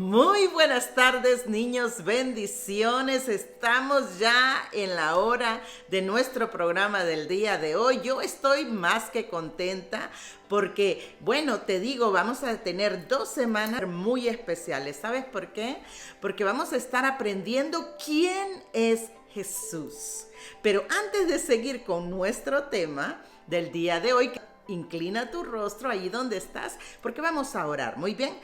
Muy buenas tardes, niños, bendiciones. Estamos ya en la hora de nuestro programa del día de hoy. Yo estoy más que contenta porque, bueno, te digo, vamos a tener 2 semanas muy especiales. ¿Sabes por qué? Porque vamos a estar aprendiendo quién es Jesús. Pero antes de seguir con nuestro tema del día de hoy, inclina tu rostro ahí donde estás, porque vamos a orar. Muy bien,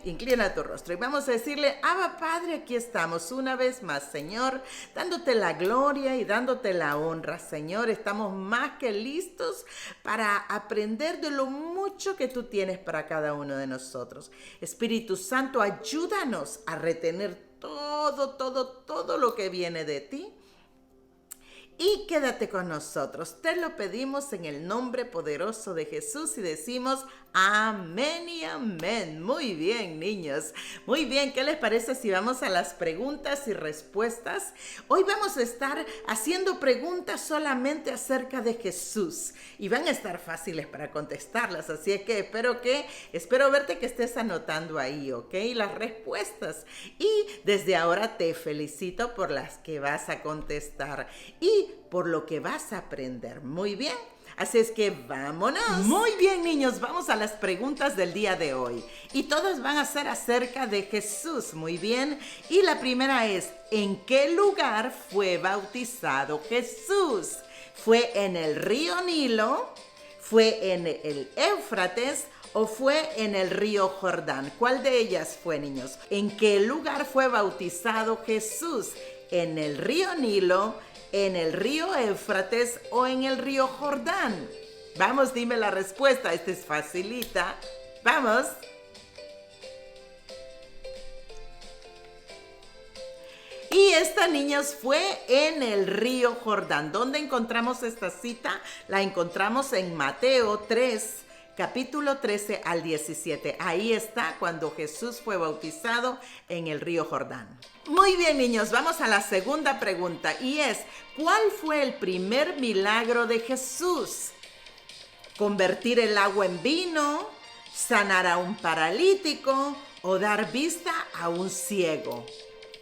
inclina tu rostro y vamos a decirle: Abba Padre, aquí estamos una vez más, Señor, dándote la gloria y dándote la honra, Señor. Estamos más que listos para aprender de lo mucho que tú tienes para cada uno de nosotros. Espíritu Santo, ayúdanos a retener todo lo que viene de ti. Y quédate con nosotros. Te lo pedimos en el nombre poderoso de Jesús y decimos amén y amén. Muy bien, niños. Muy bien, ¿qué les parece si vamos a las preguntas y respuestas? Hoy vamos a estar haciendo preguntas solamente acerca de Jesús y van a estar fáciles para contestarlas, así es que espero verte que estés anotando ahí, ¿ok? Las respuestas. Y desde ahora te felicito por las que vas a contestar y por lo que vas a aprender. Muy bien. Así es que vámonos. Muy bien, niños, vamos a las preguntas del día de hoy. Y todas van a ser acerca de Jesús. Muy bien. Y la primera es: ¿en qué lugar fue bautizado Jesús? ¿Fue en el río Nilo? ¿Fue en el Éufrates? ¿O fue en el río Jordán? ¿Cuál de ellas fue, niños? ¿En qué lugar fue bautizado Jesús? ¿En el río Nilo, en el río Éufrates o en el río Jordán? Vamos, dime la respuesta. Esta es facilita. Vamos. Y esta, niños, fue en el río Jordán. ¿Dónde encontramos esta cita? La encontramos en Mateo 3, capítulo 13 al 17. Ahí está cuando Jesús fue bautizado en el río Jordán. Muy bien, niños, vamos a la segunda pregunta y es: ¿cuál fue el primer milagro de Jesús? ¿Convertir el agua en vino? ¿Sanar a un paralítico? ¿O dar vista a un ciego?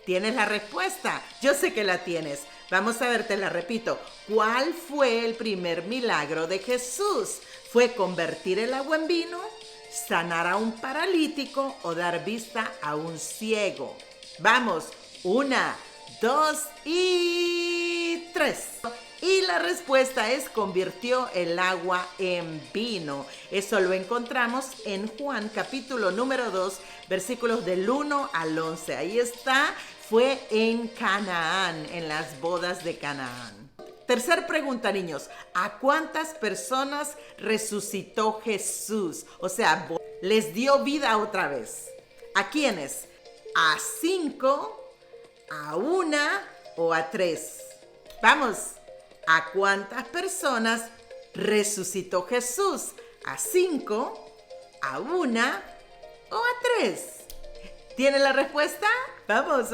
¿Tienes la respuesta? Yo sé que la tienes. Vamos a ver, te la repito. ¿Cuál fue el primer milagro de Jesús? ¿Fue convertir el agua en vino, sanar a un paralítico o dar vista a un ciego? Vamos, 1, 2 y 3. Y la respuesta es: convirtió el agua en vino. Eso lo encontramos en Juan capítulo número 2, versículos del 1 al 11. Ahí está, fue en Canaán, en las bodas de Canaán. Tercer pregunta, niños: ¿a cuántas personas resucitó Jesús? O sea, les dio vida otra vez. ¿A quiénes? ¿A 5, a 1 o a 3? Vamos, ¿a cuántas personas resucitó Jesús? ¿A 5, a 1 o a 3? ¿Tiene la respuesta? Vamos.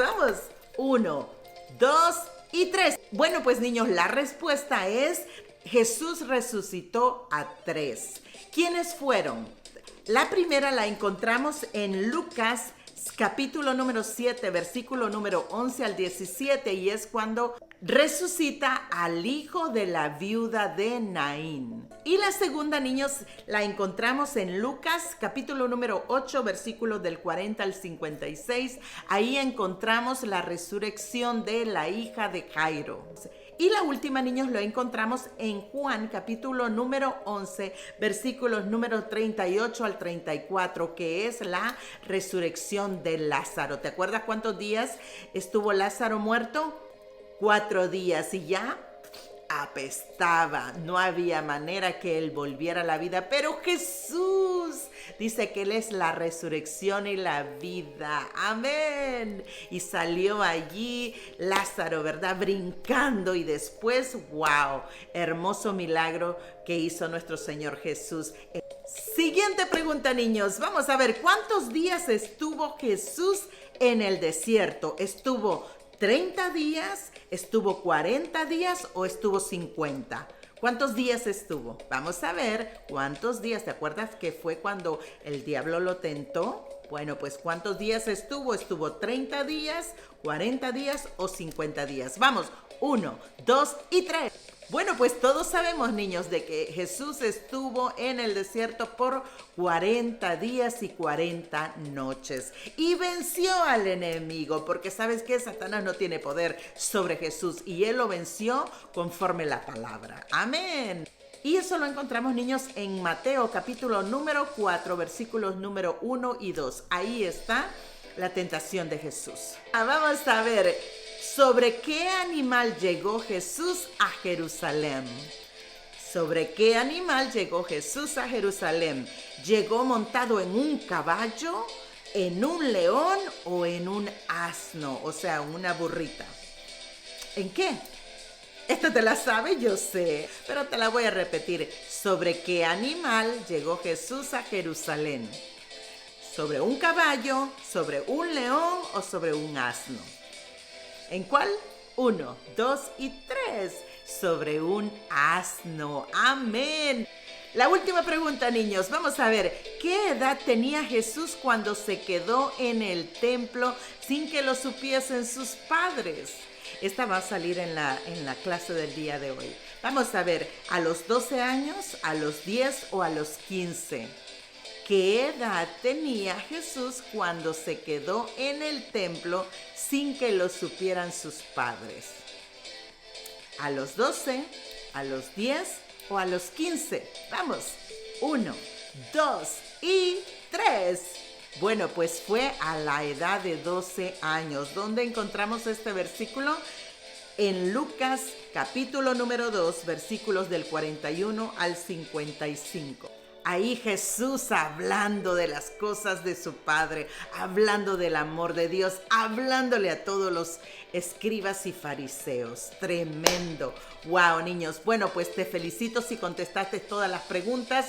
1, 2 y 3. Bueno, pues, niños, la respuesta es: Jesús resucitó a 3. ¿Quiénes fueron? La primera la encontramos en Lucas capítulo número 7, versículo número 11 al 17, y es cuando resucita al hijo de la viuda de Naín. Y la segunda, niños, la encontramos en Lucas capítulo número 8, versículos del 40 al 56. Ahí encontramos la resurrección de la hija de Jairo. Y la última, niños, lo encontramos en Juan capítulo número 11, versículos número 38 al 34, que es la resurrección de Lázaro. ¿Te acuerdas cuántos días estuvo Lázaro muerto? 4 días y ya apestaba. No había manera que él volviera a la vida, pero Jesús dice que él es la resurrección y la vida. Amén. Y salió allí Lázaro, ¿verdad? Brincando, y después, wow, hermoso milagro que hizo nuestro Señor Jesús. Siguiente pregunta, niños. Vamos a ver, ¿cuántos días estuvo Jesús en el desierto? ¿Estuvo 30 días, estuvo 40 días o estuvo 50? ¿Cuántos días estuvo? Vamos a ver cuántos días. ¿Te acuerdas que fue cuando el diablo lo tentó? Bueno, pues ¿cuántos días estuvo? ¿Estuvo 30 días, 40 días o 50 días? Vamos, 1, 2 y 3. Bueno, pues todos sabemos, niños, de que Jesús estuvo en el desierto por 40 días y 40 noches y venció al enemigo, porque sabes que Satanás no tiene poder sobre Jesús y él lo venció conforme la palabra. Amén. Y eso lo encontramos, niños, en Mateo capítulo número 4, versículos número 1 y 2. Ahí está la tentación de Jesús. Vamos a ver sobre qué animal llegó Jesús a Jerusalén. ¿Sobre qué animal llegó Jesús a Jerusalén? ¿Llegó montado en un caballo, en un león o en un asno? O sea, una burrita. ¿En qué? Esta te la sabe, yo sé, pero te la voy a repetir. ¿Sobre qué animal llegó Jesús a Jerusalén? ¿Sobre un caballo, sobre un león o sobre un asno? ¿En cuál? 1, 2 y 3. Sobre un asno. Amén. La última pregunta, niños. Vamos a ver, ¿qué edad tenía Jesús cuando se quedó en el templo sin que lo supiesen sus padres? Esta va a salir en la clase del día de hoy. Vamos a ver, ¿a los 12 años, a los 10 o a los 15? ¿Qué edad tenía Jesús cuando se quedó en el templo sin que lo supieran sus padres? ¿A los 12, a los 10 o a los 15? Vamos, 1, 2 y 3. Bueno, pues fue a la edad de 12 años. ¿Dónde encontramos este versículo? En Lucas capítulo número 2, versículos del 41 al 55. Ahí Jesús hablando de las cosas de su Padre, hablando del amor de Dios, hablándole a todos los escribas y fariseos. Tremendo. Wow, niños. Bueno, pues te felicito si contestaste todas las preguntas.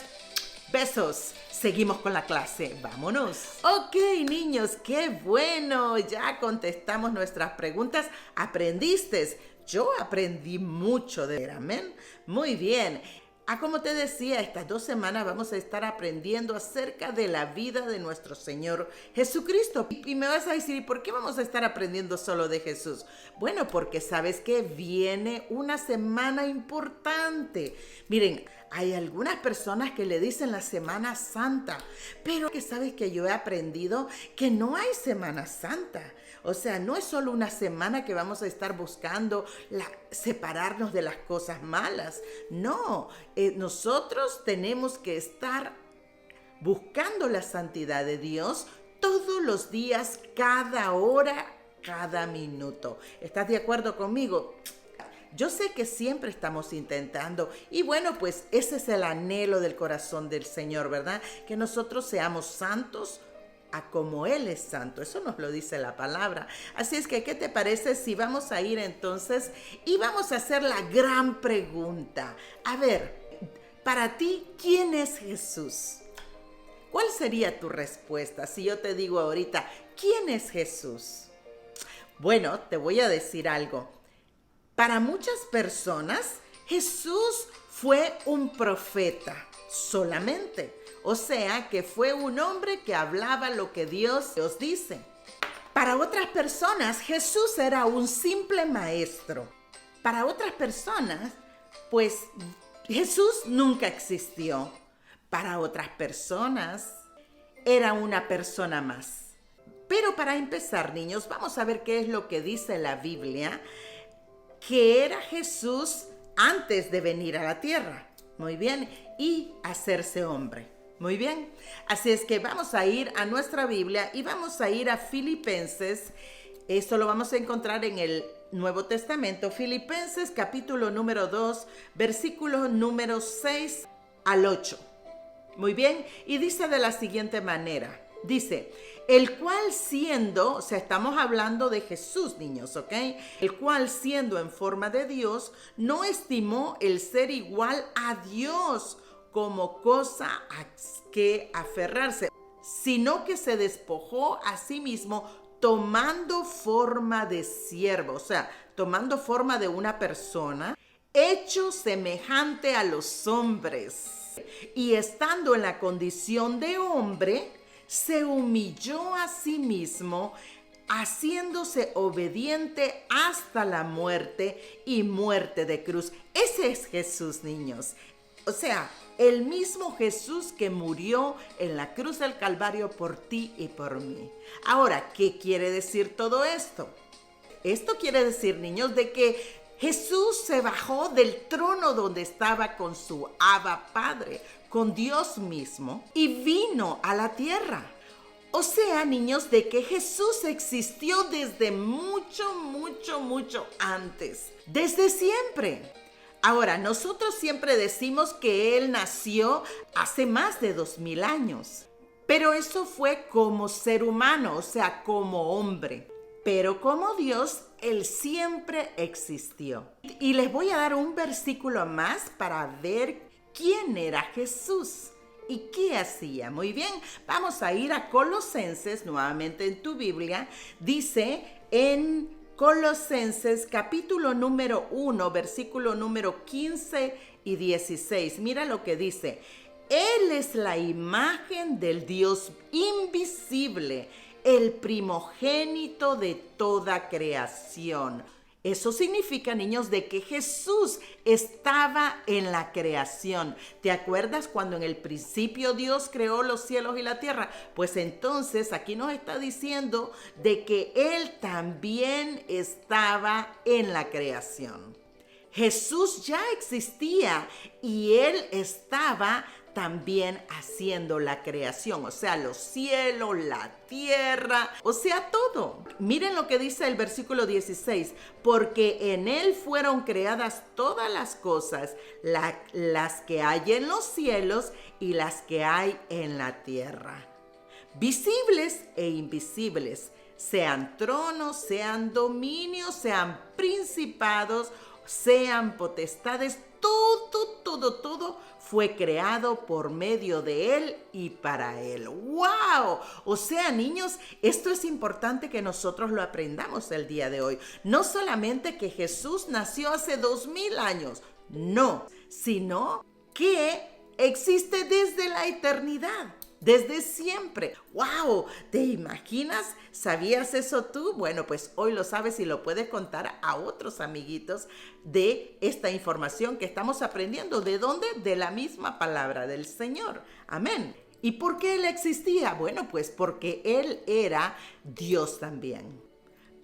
Besos. Seguimos con la clase. ¡Vámonos! Ok, niños, qué bueno. Ya contestamos nuestras preguntas. ¿Aprendiste? Yo aprendí mucho de él. Amén. Muy bien. Como te decía, estas 2 semanas vamos a estar aprendiendo acerca de la vida de nuestro Señor Jesucristo. Y me vas a decir, ¿y por qué vamos a estar aprendiendo solo de Jesús? Bueno, porque sabes que viene una semana importante. Miren, hay algunas personas que le dicen la Semana Santa, pero que sabes que yo he aprendido que no hay Semana Santa. O sea, no es solo una semana que vamos a estar buscando separarnos de las cosas malas. No, nosotros tenemos que estar buscando la santidad de Dios todos los días, cada hora, cada minuto. ¿Estás de acuerdo conmigo? Yo sé que siempre estamos intentando y bueno, pues ese es el anhelo del corazón del Señor, ¿verdad? Que nosotros seamos santos a como Él es santo. Eso nos lo dice la palabra. Así es que, ¿qué te parece si vamos a ir entonces y vamos a hacer la gran pregunta? A ver, para ti, ¿quién es Jesús? ¿Cuál sería tu respuesta si yo te digo ahorita, ¿quién es Jesús? Bueno, te voy a decir algo. Para muchas personas, Jesús fue un profeta solamente. O sea, que fue un hombre que hablaba lo que Dios dice. Para otras personas, Jesús era un simple maestro. Para otras personas, pues Jesús nunca existió. Para otras personas, era una persona más. Pero para empezar, niños, vamos a ver qué es lo que dice la Biblia, que era Jesús antes de venir a la tierra. Muy bien, y hacerse hombre. Muy bien, así es que vamos a ir a nuestra Biblia y vamos a ir a Filipenses. Esto lo vamos a encontrar en el Nuevo Testamento. Filipenses capítulo número 2, versículos número 6 al 8. Muy bien, y dice de la siguiente manera. Dice, el cual siendo, o sea, estamos hablando de Jesús, niños, ¿ok? El cual siendo en forma de Dios, no estimó el ser igual a Dios como cosa a que aferrarse, sino que se despojó a sí mismo tomando forma de siervo, o sea, tomando forma de una persona, hecho semejante a los hombres, y estando en la condición de hombre, se humilló a sí mismo, haciéndose obediente hasta la muerte y muerte de cruz. Ese es Jesús, niños. O sea, el mismo Jesús que murió en la cruz del Calvario por ti y por mí. Ahora, ¿qué quiere decir todo esto? Esto quiere decir, niños, de que Jesús se bajó del trono donde estaba con su Abba Padre, con Dios mismo, y vino a la tierra. O sea, niños, de que Jesús existió desde mucho, mucho, mucho antes, desde siempre. Ahora, nosotros siempre decimos que Él nació hace más de 2000 años, pero eso fue como ser humano, o sea, como hombre. Pero como Dios, Él siempre existió. Y les voy a dar un versículo más para ver quién era Jesús y qué hacía. Muy bien, vamos a ir a Colosenses, nuevamente en tu Biblia. Dice en Colosenses capítulo número 1, versículo número 15 y 16. Mira lo que dice. Él es la imagen del Dios invisible, el primogénito de toda creación. Eso significa, niños, de que Jesús estaba en la creación. ¿Te acuerdas cuando en el principio Dios creó los cielos y la tierra? Pues entonces aquí nos está diciendo de que Él también estaba en la creación. Jesús ya existía y Él estaba también haciendo la creación, o sea, los cielos, la tierra, o sea, todo. Miren lo que dice el versículo 16, porque en Él fueron creadas todas las cosas, las que hay en los cielos y las que hay en la tierra, visibles e invisibles, sean tronos, sean dominios, sean principados, sean potestades, todo fue creado por medio de Él y para Él. ¡Wow! O sea, niños, esto es importante que nosotros lo aprendamos el día de hoy. No solamente que Jesús nació hace 2000 años, no, sino que existe desde la eternidad. Desde siempre. ¡Wow! ¿Te imaginas? ¿Sabías eso tú? Bueno, pues hoy lo sabes y lo puedes contar a otros amiguitos de esta información que estamos aprendiendo. ¿De dónde? De la misma palabra del Señor. Amén. ¿Y por qué Él existía? Bueno, pues porque Él era Dios también.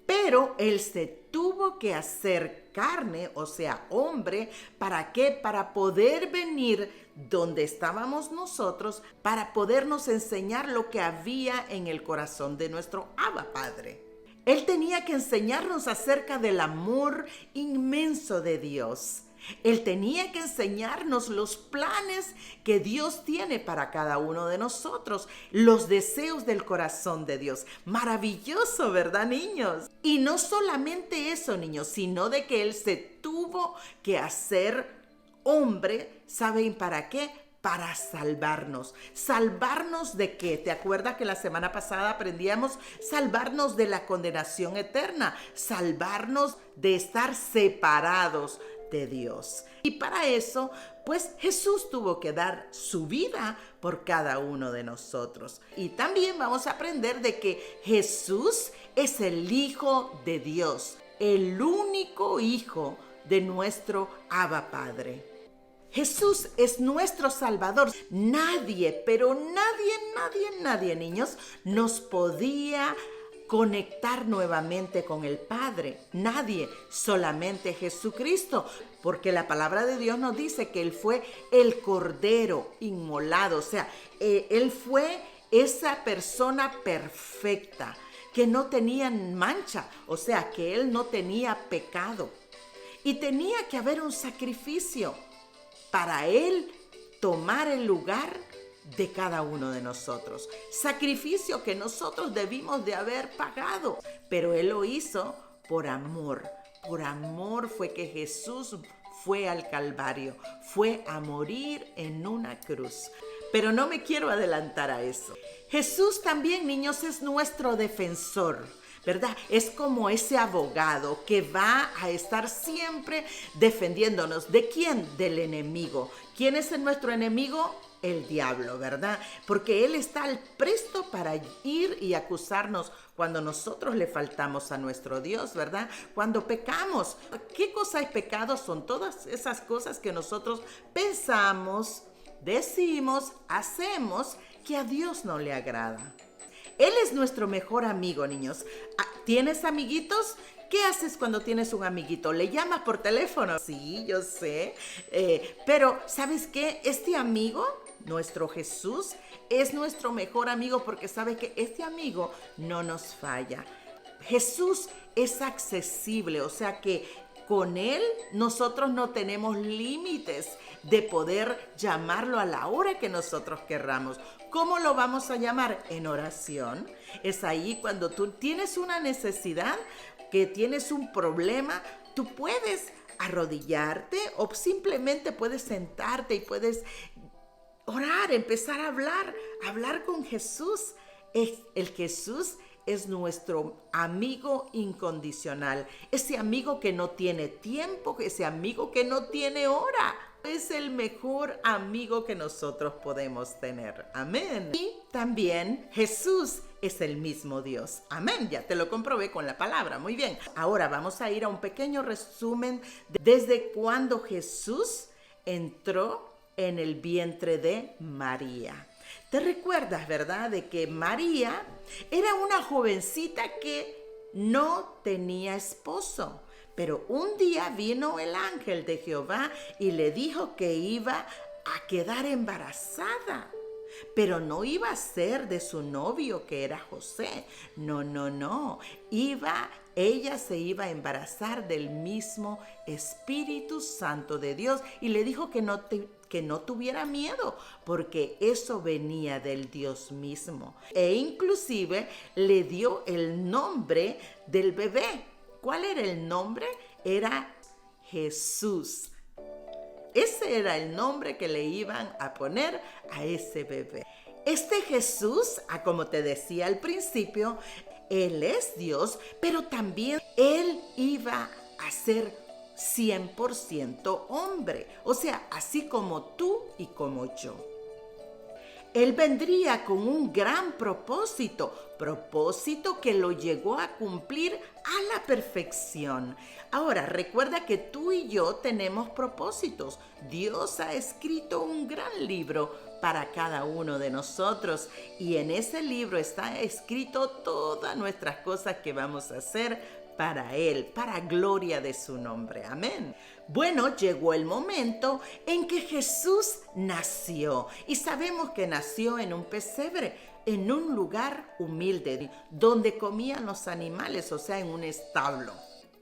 Pero Él se tuvo que hacer carne, o sea, hombre. ¿Para qué? Para poder venir donde estábamos nosotros, para podernos enseñar lo que había en el corazón de nuestro Abba Padre. Él tenía que enseñarnos acerca del amor inmenso de Dios. Él tenía que enseñarnos los planes que Dios tiene para cada uno de nosotros, los deseos del corazón de Dios. Maravilloso, ¿verdad, niños? Y no solamente eso, niños, sino de que Él se tuvo que hacer hombre. ¿Saben para qué? Para salvarnos. ¿Salvarnos de qué? ¿Te acuerdas que la semana pasada aprendíamos? Salvarnos de la condenación eterna, salvarnos de estar separados de Dios. Y para eso, pues Jesús tuvo que dar su vida por cada uno de nosotros. Y también vamos a aprender de que Jesús es el Hijo de Dios, el único Hijo de nuestro Abba Padre. Jesús es nuestro Salvador. Nadie, pero nadie, niños, nos podía conectar nuevamente con el Padre. Nadie, solamente Jesucristo, porque la palabra de Dios nos dice que Él fue el Cordero inmolado, o sea, Él fue esa persona perfecta que no tenía mancha, o sea, que Él no tenía pecado. Y tenía que haber un sacrificio para Él tomar el lugar de cada uno de nosotros. Sacrificio que nosotros debimos de haber pagado, pero Él lo hizo por amor. Por amor fue que Jesús fue al Calvario, fue a morir en una cruz. Pero no me quiero adelantar a eso. Jesús también, niños, es nuestro defensor, ¿verdad? Es como ese abogado que va a estar siempre defendiéndonos. ¿De quién? Del enemigo. ¿Quién es nuestro enemigo? el diablo, ¿verdad? Porque él está al presto para ir y acusarnos cuando nosotros le faltamos a nuestro Dios, ¿verdad? Cuando pecamos. ¿Qué cosa es pecado? Son todas esas cosas que nosotros pensamos, decimos, hacemos, que a Dios no le agrada. Él es nuestro mejor amigo, niños. ¿Tienes amiguitos? ¿Qué haces cuando tienes un amiguito? ¿Le llamas por teléfono? Sí, yo sé. Pero, ¿sabes qué? Este amigo, nuestro Jesús, es nuestro mejor amigo porque sabe que este amigo no nos falla. Jesús es accesible, o sea que con Él nosotros no tenemos límites de poder llamarlo a la hora que nosotros querramos. ¿Cómo lo vamos a llamar? En oración. Es ahí cuando tú tienes una necesidad, que tienes un problema, tú puedes arrodillarte o simplemente puedes sentarte y puedes orar, empezar a hablar con Jesús. El Jesús es nuestro amigo incondicional, ese amigo que no tiene tiempo, ese amigo que no tiene hora. Es el mejor amigo que nosotros podemos tener. Amén. Y también Jesús es el mismo Dios. Amén. Ya te lo comprobé con la palabra. Muy bien. Ahora vamos a ir a un pequeño resumen desde cuando Jesús entró en el vientre de María. ¿Te recuerdas, verdad, de que María era una jovencita que no tenía esposo? Pero un día vino el ángel de Jehová y le dijo que iba a quedar embarazada. Pero no iba a ser de su novio, que era José. No. Ella se iba a embarazar del mismo Espíritu Santo de Dios. Y le dijo que no tuviera miedo, porque eso venía del Dios mismo. E inclusive le dio el nombre del bebé. ¿Cuál era el nombre? Era Jesús. Ese era el nombre que le iban a poner a ese bebé. Este Jesús, como te decía al principio, Él es Dios, pero también Él iba a ser 100% hombre. O sea, así como tú y como yo. Él vendría con un gran propósito que lo llegó a cumplir a la perfección. Ahora, recuerda que tú y yo tenemos propósitos. Dios ha escrito un gran libro para cada uno de nosotros y en ese libro está escrito todas nuestras cosas que vamos a hacer para Él, para gloria de su nombre. Amén. Bueno, llegó el momento en que Jesús nació y sabemos que nació en un pesebre, en un lugar humilde, donde comían los animales, o sea, en un establo.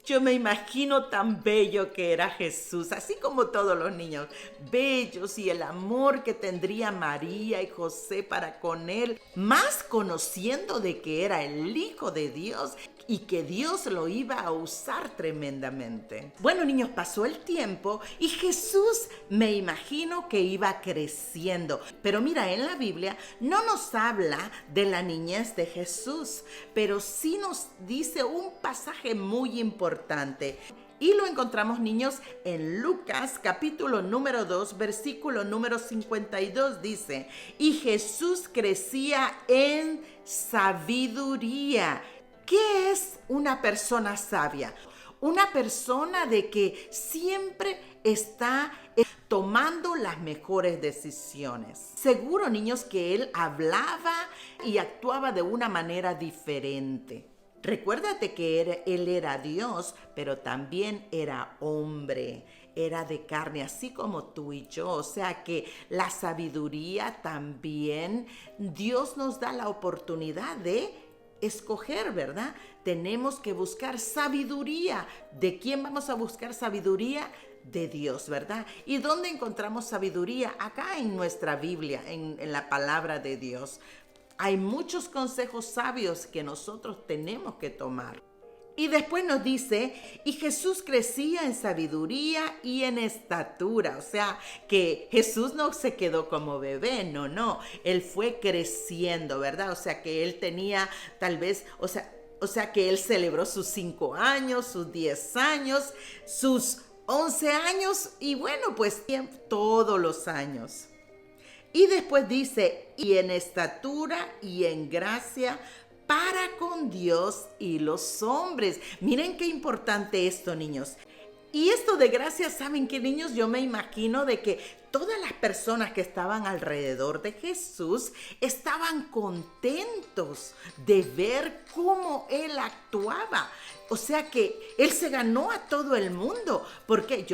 Yo me imagino tan bello que era Jesús, así como todos los niños, bellos, y el amor que tendría María y José para con él, más conociendo de que era el Hijo de Dios y que Dios lo iba a usar tremendamente. Bueno, niños, pasó el tiempo y Jesús, me imagino que iba creciendo. Pero mira, en la Biblia no nos habla de la niñez de Jesús, pero sí nos dice un pasaje muy importante. Y lo encontramos, niños, en Lucas capítulo número 2, versículo número 52, dice: y Jesús crecía en sabiduría. ¿Qué es una persona sabia? Una persona de que siempre está tomando las mejores decisiones. Seguro, niños, que él hablaba y actuaba de una manera diferente. Recuérdate que él era Dios, pero también era hombre, era de carne, así como tú y yo. O sea que la sabiduría también, Dios nos da la oportunidad de escoger, ¿verdad? Tenemos que buscar sabiduría. ¿De quién vamos a buscar sabiduría? De Dios, ¿verdad? ¿Y dónde encontramos sabiduría? Acá en nuestra Biblia, en la palabra de Dios. Hay muchos consejos sabios que nosotros tenemos que tomar. Y después nos dice, y Jesús crecía en sabiduría y en estatura. O sea, que Jesús no se quedó como bebé, no. Él fue creciendo, ¿verdad? O sea, que él tenía tal vez, o sea, que él celebró sus 5 años, sus 10 años, sus 11 años y bueno, pues todos los años. Y después dice, y en estatura y en gracia para con Dios y los hombres. Miren qué importante esto, niños. Y esto de gracia, ¿saben qué, niños? Yo me imagino de que todas las personas que estaban alrededor de Jesús estaban contentos de ver cómo Él actuaba. O sea que Él se ganó a todo el mundo. Porque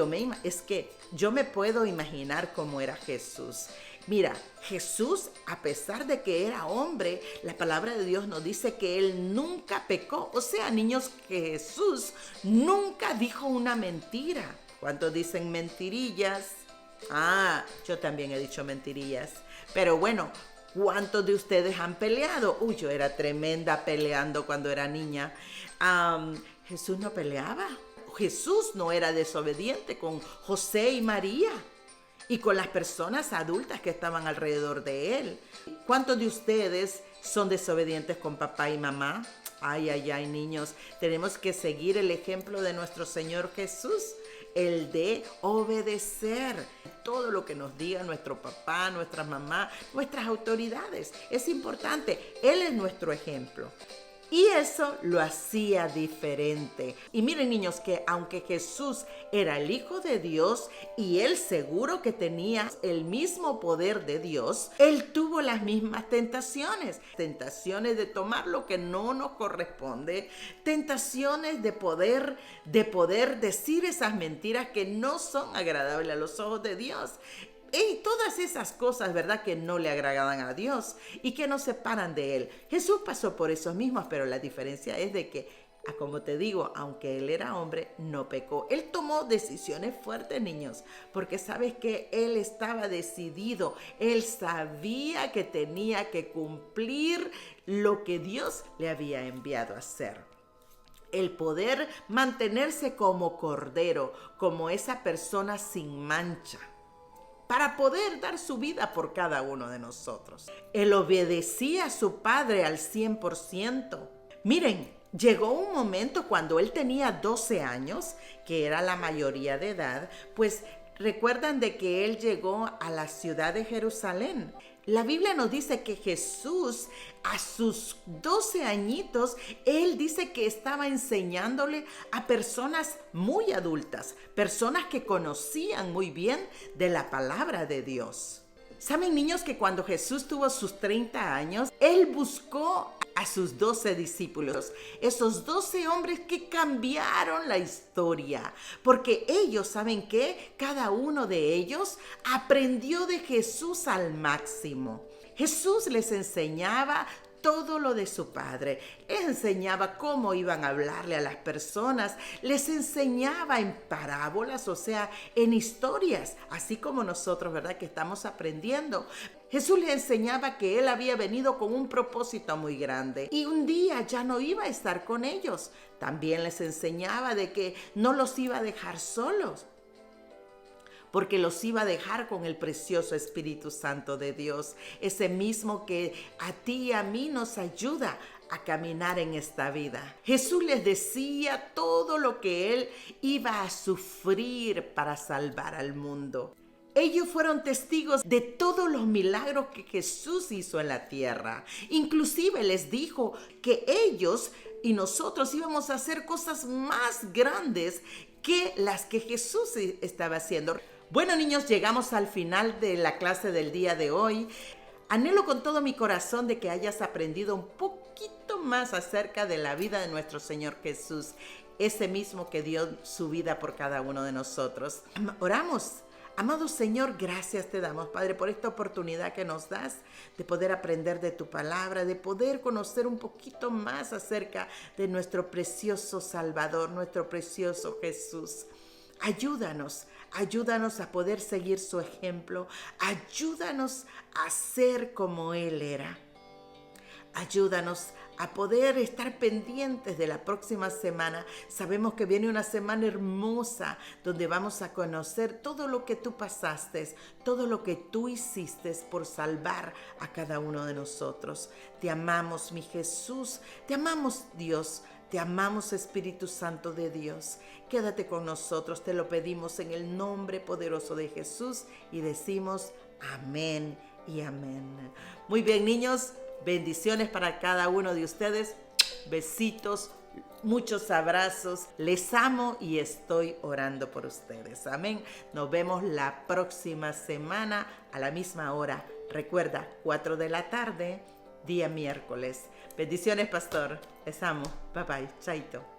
es que yo me puedo imaginar cómo era Jesús. Mira, Jesús, a pesar de que era hombre, la palabra de Dios nos dice que Él nunca pecó. O sea, niños, que Jesús nunca dijo una mentira. ¿Cuántos dicen mentirillas? Yo también he dicho mentirillas. Pero bueno, ¿cuántos de ustedes han peleado? Yo era tremenda peleando cuando era niña. Jesús no peleaba. Jesús no era desobediente con José y María y con las personas adultas que estaban alrededor de Él. ¿Cuántos de ustedes son desobedientes con papá y mamá? Ay, niños, tenemos que seguir el ejemplo de nuestro Señor Jesús, el de obedecer todo lo que nos diga nuestro papá, nuestra mamá, nuestras autoridades. Es importante, Él es nuestro ejemplo. Y eso lo hacía diferente. Y miren, niños, que aunque Jesús era el Hijo de Dios y Él seguro que tenía el mismo poder de Dios, Él tuvo las mismas tentaciones. Tentaciones de tomar lo que no nos corresponde. Tentaciones de poder decir esas mentiras que no son agradables a los ojos de Dios. Y todas esas cosas, ¿verdad?, que no le agradaban a Dios y que nos separan de Él. Jesús pasó por esos mismos, pero la diferencia es de que, como te digo, aunque Él era hombre, no pecó. Él tomó decisiones fuertes, niños, porque sabes que Él estaba decidido. Él sabía que tenía que cumplir lo que Dios le había enviado a hacer. El poder mantenerse como cordero, como esa persona sin mancha, para poder dar su vida por cada uno de nosotros. Él obedecía a su padre al 100%. Miren, llegó un momento cuando él tenía 12 años, que era la mayoría de edad, pues recuerdan de que él llegó a la ciudad de Jerusalén. La Biblia nos dice que Jesús, a sus 12 añitos, Él dice que estaba enseñándole a personas muy adultas, personas que conocían muy bien de la palabra de Dios. ¿Saben, niños, que cuando Jesús tuvo sus 30 años, Él buscó a sus 12 discípulos, esos 12 hombres que cambiaron la historia, porque ellos, ¿saben qué? Cada uno de ellos aprendió de Jesús al máximo. Jesús les enseñaba todo lo de su padre, les enseñaba cómo iban a hablarle a las personas, les enseñaba en parábolas, o sea, en historias, así como nosotros, ¿verdad?, que estamos aprendiendo. Jesús les enseñaba que Él había venido con un propósito muy grande y un día ya no iba a estar con ellos. También les enseñaba de que no los iba a dejar solos, porque los iba a dejar con el precioso Espíritu Santo de Dios, ese mismo que a ti y a mí nos ayuda a caminar en esta vida. Jesús les decía todo lo que Él iba a sufrir para salvar al mundo. Ellos fueron testigos de todos los milagros que Jesús hizo en la tierra. Inclusive les dijo que ellos y nosotros íbamos a hacer cosas más grandes que las que Jesús estaba haciendo. Bueno, niños, llegamos al final de la clase del día de hoy. Anhelo con todo mi corazón de que hayas aprendido un poquito más acerca de la vida de nuestro Señor Jesús, ese mismo que dio su vida por cada uno de nosotros. Oramos. Amado Señor, gracias te damos, Padre, por esta oportunidad que nos das de poder aprender de tu palabra, de poder conocer un poquito más acerca de nuestro precioso Salvador, nuestro precioso Jesús. Ayúdanos a poder seguir su ejemplo. Ayúdanos a ser como Él era. Ayúdanos a poder estar pendientes de la próxima semana. Sabemos que viene una semana hermosa donde vamos a conocer todo lo que tú pasaste, todo lo que tú hiciste por salvar a cada uno de nosotros. Te amamos, mi Jesús. Te amamos, Dios. Te amamos, Espíritu Santo de Dios. Quédate con nosotros, te lo pedimos en el nombre poderoso de Jesús y decimos amén y amén. Muy bien, niños, bendiciones para cada uno de ustedes. Besitos, muchos abrazos. Les amo y estoy orando por ustedes. Amén. Nos vemos la próxima semana a la misma hora. Recuerda, 4 de la tarde, día miércoles. Bendiciones, pastor. Les amo. Bye bye. Chaito.